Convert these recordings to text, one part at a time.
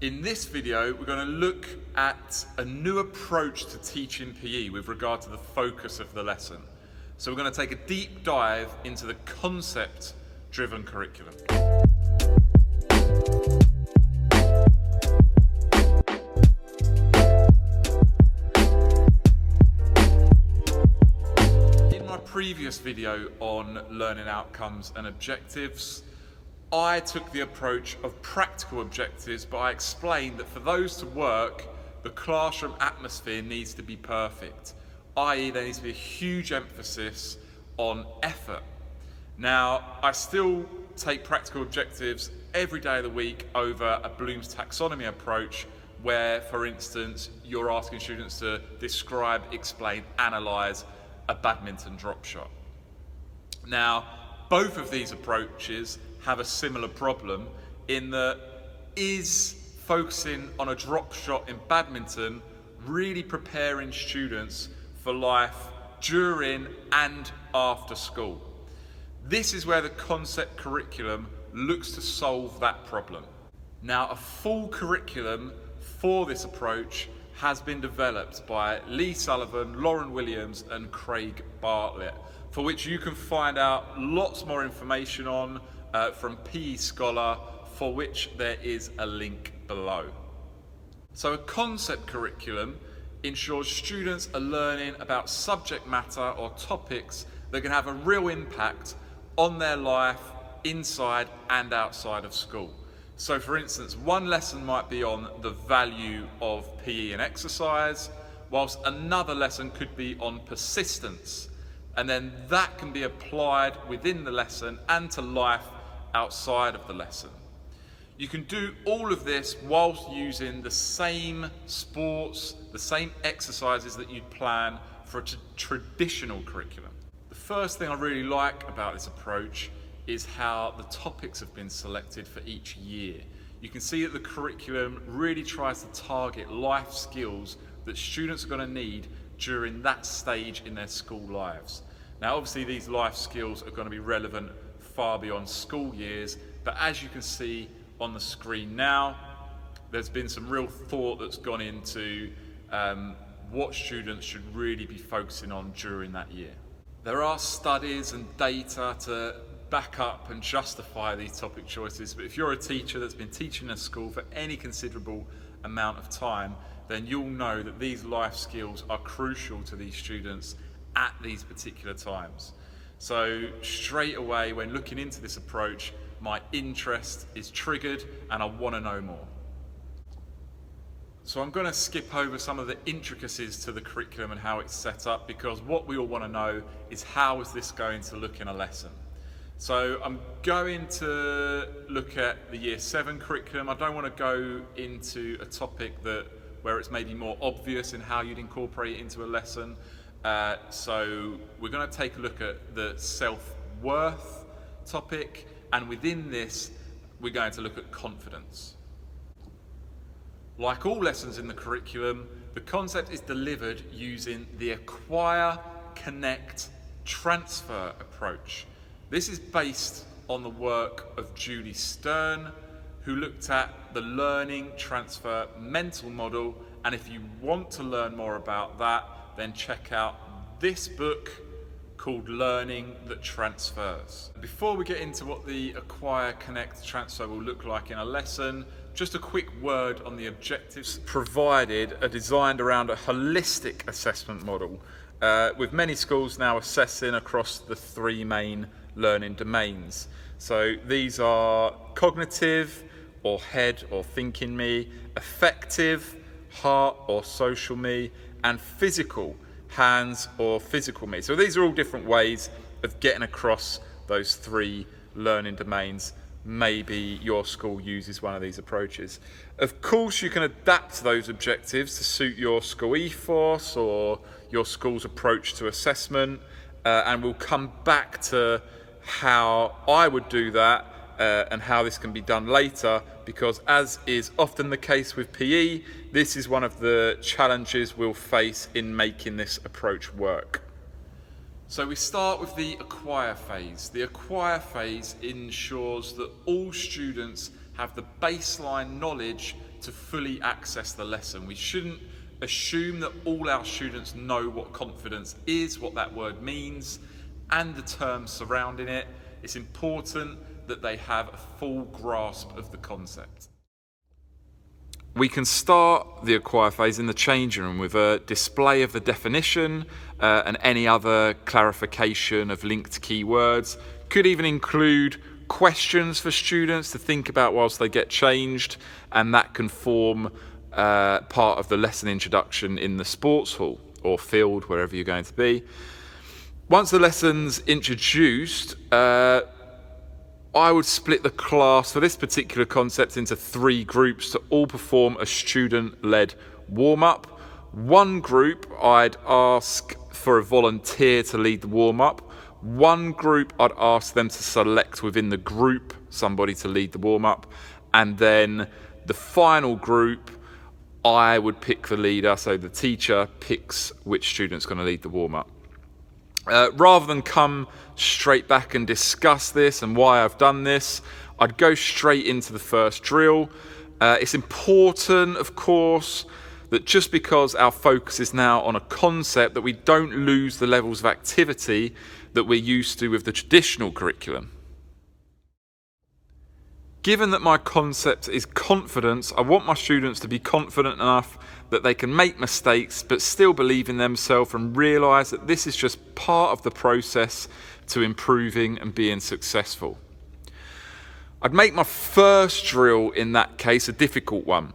In this video, we're going to look at a new approach to teaching PE with regard to the focus of the lesson. So we're going to take a deep dive into the concept-driven curriculum. In my previous video on learning outcomes and objectives, I took the approach of practical objectives, but I explained that for those to work, the classroom atmosphere needs to be perfect, i.e. there needs to be a huge emphasis on effort. Now, I still take practical objectives every day of the week over a Bloom's taxonomy approach where, for instance, you're asking students to describe, explain, analyse a badminton drop shot. Now, both of these approaches have a similar problem in that is focusing on a drop shot in badminton really preparing students for life during and after school. This is where the concept curriculum looks to solve that problem. Now, a full curriculum for this approach has been developed by Lee Sullivan, Lauren Williams and Craig Bartlett, for which you can find out lots more information on from PE Scholar, for which there is a link below. So a concept curriculum ensures students are learning about subject matter or topics that can have a real impact on their life inside and outside of school. So for instance, one lesson might be on the value of PE and exercise, whilst another lesson could be on persistence. And then that can be applied within the lesson and to life outside of the lesson. You can do all of this whilst using the same sports, the same exercises that you'd plan for a traditional curriculum. The first thing I really like about this approach is how the topics have been selected for each year. You can see that the curriculum really tries to target life skills that students are going to need during that stage in their school lives. Now, obviously these life skills are going to be relevant far beyond school years, but as you can see on the screen now, there's been some real thought that's gone into what students should really be focusing on during that year. There are studies and data to back up and justify these topic choices, but if you're a teacher that's been teaching a school for any considerable amount of time, then you'll know that these life skills are crucial to these students at these particular times. So straight away, when looking into this approach, my interest is triggered and I want to know more. So I'm going to skip over some of the intricacies to the curriculum and how it's set up, because what we all want to know is how is this going to look in a lesson. So I'm going to look at the Year 7 curriculum. I don't want to go into a topic where it's maybe more obvious in how you'd incorporate it into a lesson. So we're going to take a look at the self-worth topic, and within this we're going to look at confidence. Like all lessons in the curriculum, the concept is delivered using the acquire, connect, transfer approach. This is based on the work of Julie Stern, who looked at the learning transfer mental model, and if you want to learn more about that, then check out this book called Learning That Transfers. Before we get into what the acquire, connect, transfer will look like in a lesson, just a quick word on the objectives provided are designed around a holistic assessment model, with many schools now assessing across the three main learning domains. So these are cognitive or head or thinking me, affective, heart or social me, and physical, hands or physical me. So these are all different ways of getting across those three learning domains. Maybe your school uses one of these approaches. Of course, you can adapt those objectives to suit your school ethos or your school's approach to assessment, and we'll come back to how I would do that and how this can be done later, because as is often the case with PE, this is one of the challenges we'll face in making this approach work. So we start with the acquire phase. The acquire phase ensures that all students have the baseline knowledge to fully access the lesson. We shouldn't assume that all our students know what confidence is, what that word means, and the terms surrounding it. It's important that they have a full grasp of the concept. We can start the acquire phase in the changing room with a display of the definition and any other clarification of linked keywords. Could even include questions for students to think about whilst they get changed, and that can form part of the lesson introduction in the sports hall or field, wherever you're going to be. Once the lesson's introduced, I would split the class for this particular concept into 3 groups to all perform a student-led warm-up. One group, I'd ask for a volunteer to lead the warm-up. One group, I'd ask them to select within the group somebody to lead the warm-up. And then the final group, I would pick the leader, so the teacher picks which student's going to lead the warm-up. Rather than come straight back and discuss this and why I've done this, I'd go straight into the first drill. It's important, of course, that just because our focus is now on a concept, that we don't lose the levels of activity that we're used to with the traditional curriculum. Given that my concept is confidence, I want my students to be confident enough that they can make mistakes but still believe in themselves and realise that this is just part of the process to improving and being successful. I'd make my first drill in that case a difficult one.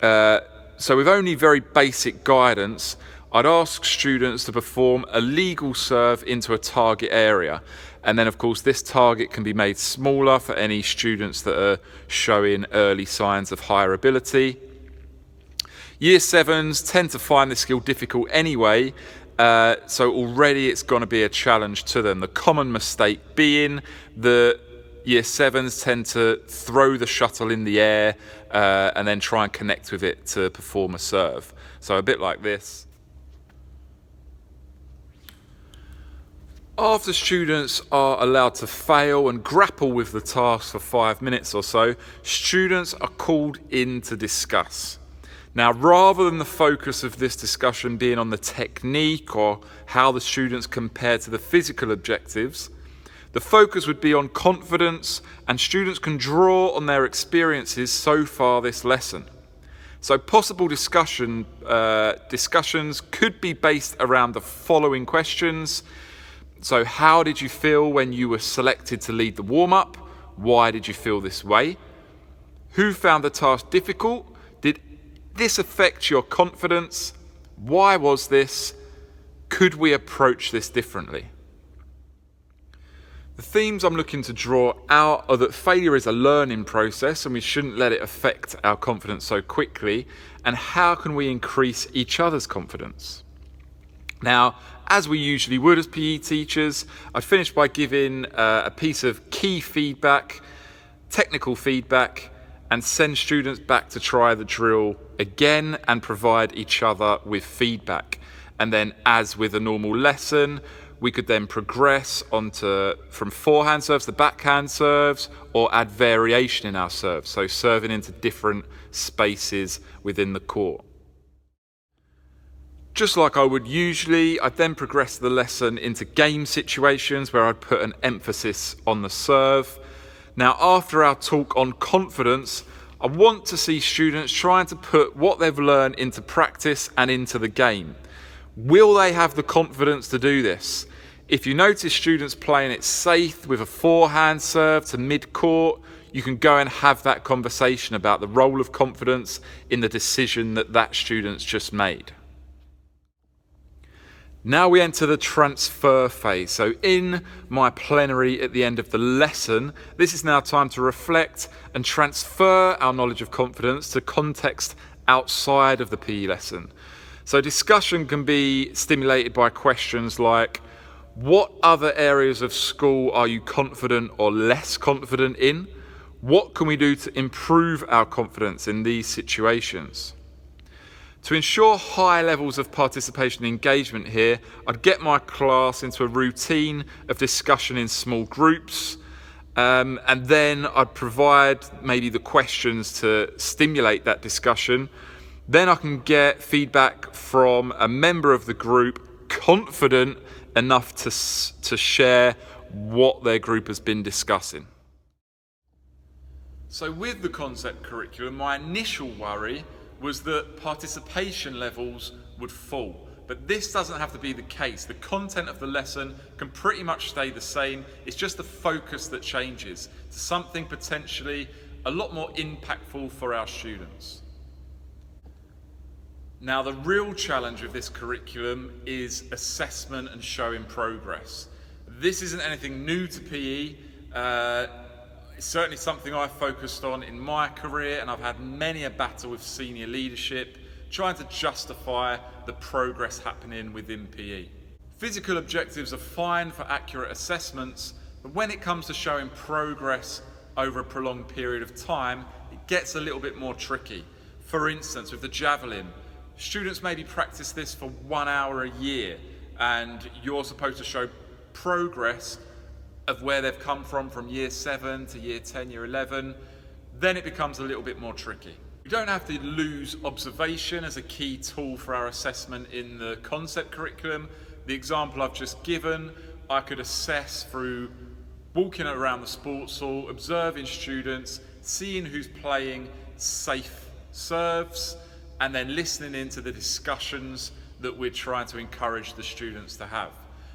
So with only very basic guidance, I'd ask students to perform a legal serve into a target area. And then, of course, this target can be made smaller for any students that are showing early signs of higher ability. Year 7s tend to find this skill difficult anyway, so already it's going to be a challenge to them. The common mistake being that Year 7s tend to throw the shuttle in the air and then try and connect with it to perform a serve. So a bit like this. After students are allowed to fail and grapple with the task for 5 minutes or so, students are called in to discuss. Now, rather than the focus of this discussion being on the technique or how the students compare to the physical objectives, the focus would be on confidence, and students can draw on their experiences so far this lesson. So possible discussions could be based around the following questions. So how did you feel when you were selected to lead the warm-up? Why did you feel this way? Who found the task difficult? Did this affect your confidence? Why was this? Could we approach this differently? The themes I'm looking to draw out are that failure is a learning process and we shouldn't let it affect our confidence so quickly. And how can we increase each other's confidence? Now, as we usually would as PE teachers, I'd finish by giving a piece of key feedback, technical feedback, and send students back to try the drill again and provide each other with feedback. And then, as with a normal lesson, we could then progress onto from forehand serves to backhand serves, or add variation in our serves, so serving into different spaces within the court. Just like I would usually, I'd then progress the lesson into game situations where I'd put an emphasis on the serve. Now, after our talk on confidence, I want to see students trying to put what they've learned into practice and into the game. Will they have the confidence to do this? If you notice students playing it safe with a forehand serve to mid-court, you can go and have that conversation about the role of confidence in the decision that student's just made. Now we enter the transfer phase. So in my plenary at the end of the lesson, this is now time to reflect and transfer our knowledge of confidence to context outside of the PE lesson. So discussion can be stimulated by questions like, what other areas of school are you confident or less confident in? What can we do to improve our confidence in these situations? To ensure high levels of participation and engagement here, I'd get my class into a routine of discussion in small groups, And then I'd provide maybe the questions to stimulate that discussion. Then I can get feedback from a member of the group confident enough to share what their group has been discussing. So with the concept curriculum, my initial worry was that participation levels would fall. But this doesn't have to be the case. The content of the lesson can pretty much stay the same. It's just the focus that changes to something potentially a lot more impactful for our students. Now, the real challenge of this curriculum is assessment and showing progress. This isn't anything new to PE. It's certainly something I've focused on in my career, and I've had many a battle with senior leadership trying to justify the progress happening within PE. Physical objectives are fine for accurate assessments, but when it comes to showing progress over a prolonged period of time, it gets a little bit more tricky. For instance, with the javelin, students maybe practice this for 1 hour a year, and you're supposed to show progress of where they've come from year 7 to year 10, year 11, then it becomes a little bit more tricky. We don't have to lose observation as a key tool for our assessment in the concept curriculum. The example I've just given, I could assess through walking around the sports hall, observing students, seeing who's playing safe serves, and then listening into the discussions that we're trying to encourage the students to have.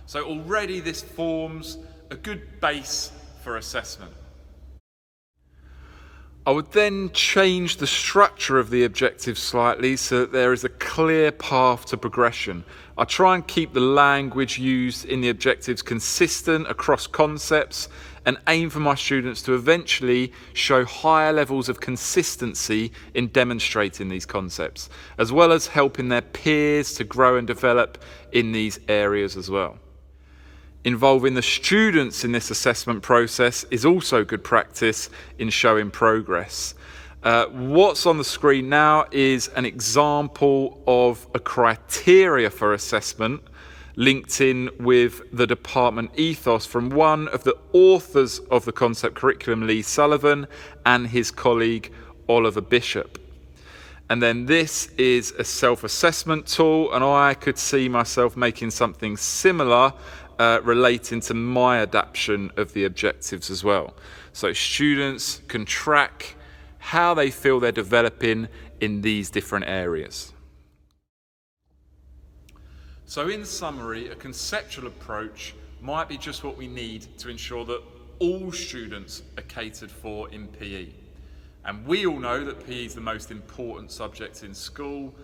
So already this forms a good base for assessment. I would then change the structure of the objectives slightly so that there is a clear path to progression. I try and keep the language used in the objectives consistent across concepts and aim for my students to eventually show higher levels of consistency in demonstrating these concepts, as well as helping their peers to grow and develop in these areas as well. Involving the students in this assessment process is also good practice in showing progress. What's on the screen now is an example of a criteria for assessment linked in with the department ethos from one of the authors of the concept curriculum, Lee Sullivan, and his colleague, Oliver Bishop. And then this is a self-assessment tool, and I could see myself making something similar relating to my adaptation of the objectives as well. So students can track how they feel they're developing in these different areas. So in summary, a conceptual approach might be just what we need to ensure that all students are catered for in PE. And we all know that PE is the most important subject in school,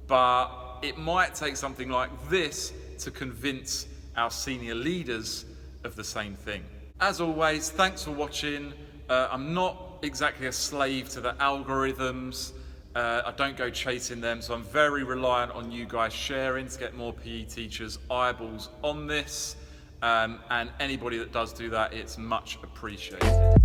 but it might take something like this to convince our senior leaders of the same thing. As always, thanks for watching. I'm not exactly a slave to the algorithms. I don't go chasing them, so I'm very reliant on you guys sharing to get more PE teachers' eyeballs on this. And anybody that does do that, it's much appreciated.